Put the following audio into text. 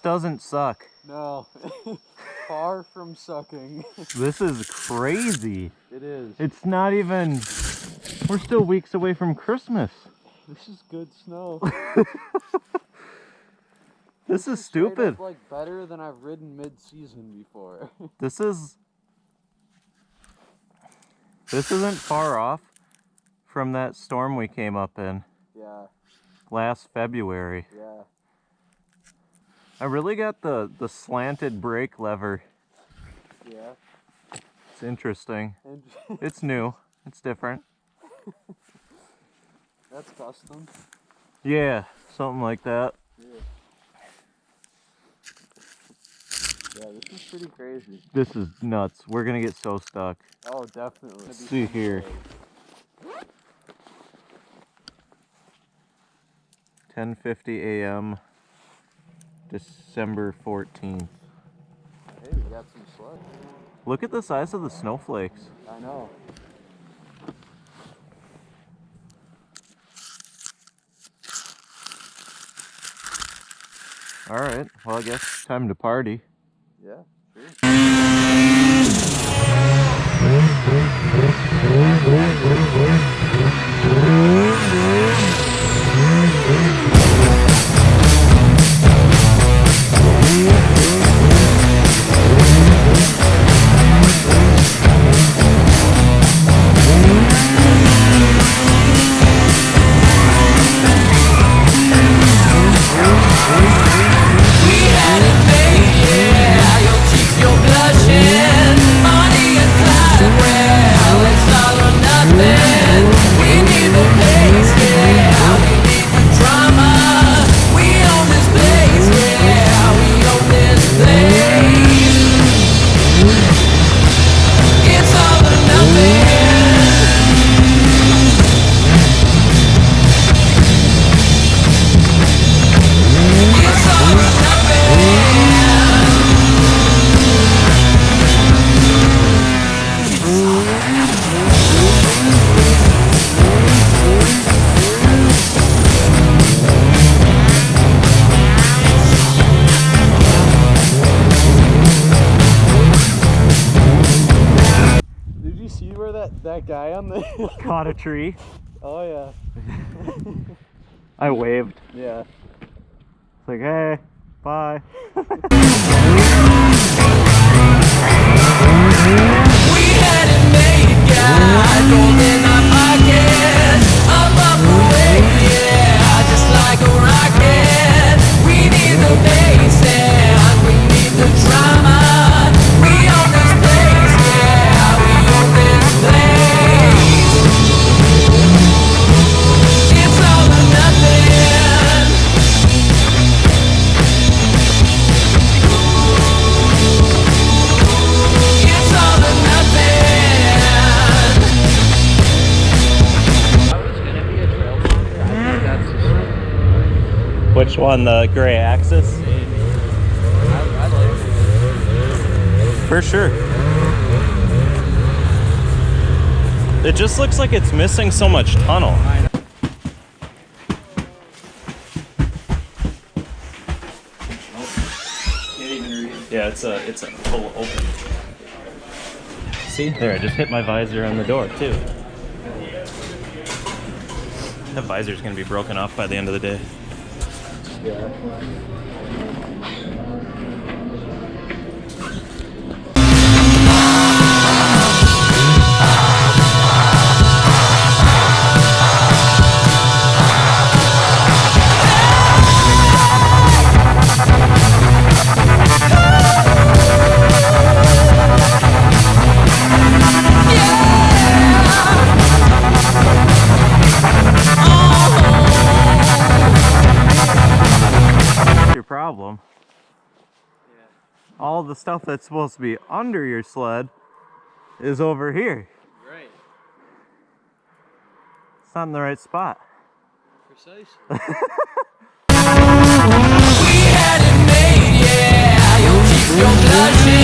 This doesn't suck. No. Far from sucking. This is crazy. It is. It's not even... We're still weeks away from Christmas. This is good snow. This is stupid. Up, like, better than I've ridden mid-season before. This isn't far off from that storm we came up in. Yeah. Last February. Yeah. I really got the slanted brake lever. Yeah. It's interesting. It's new. It's different. That's custom. Yeah, something like that. Yeah. Yeah, this is pretty crazy. This is nuts. We're gonna get so stuck. Oh, definitely. Let's see here. 10:50 a.m. December 14th. Hey, we got some slush. Look at the size of the snowflakes. I know. All right. Well, I guess time to party. Yeah, sure. That guy on the Caught a tree. Oh yeah. I waved. Yeah. It's like, hey, bye. We had it made, God, gold in our pocket, up away, yeah, just like a rocket. We need the bass and we need the drama. We own this place, yeah, we own this place. It's all or nothing. It's all or nothing. I was gonna be a trail walker. I think that's the same. Which one? The gray axis? I like it. For sure. It just looks like it's missing so much tunnel. I know. Can't even read. Yeah, it's a full open. See? There, I just hit my visor on the door too. That visor's gonna be broken off by the end of the day. Yeah. Your problem. All the stuff that's supposed to be under your sled is over here. Right. It's not in the right spot. Precisely. We had it made, yeah. You'll keep your blushing.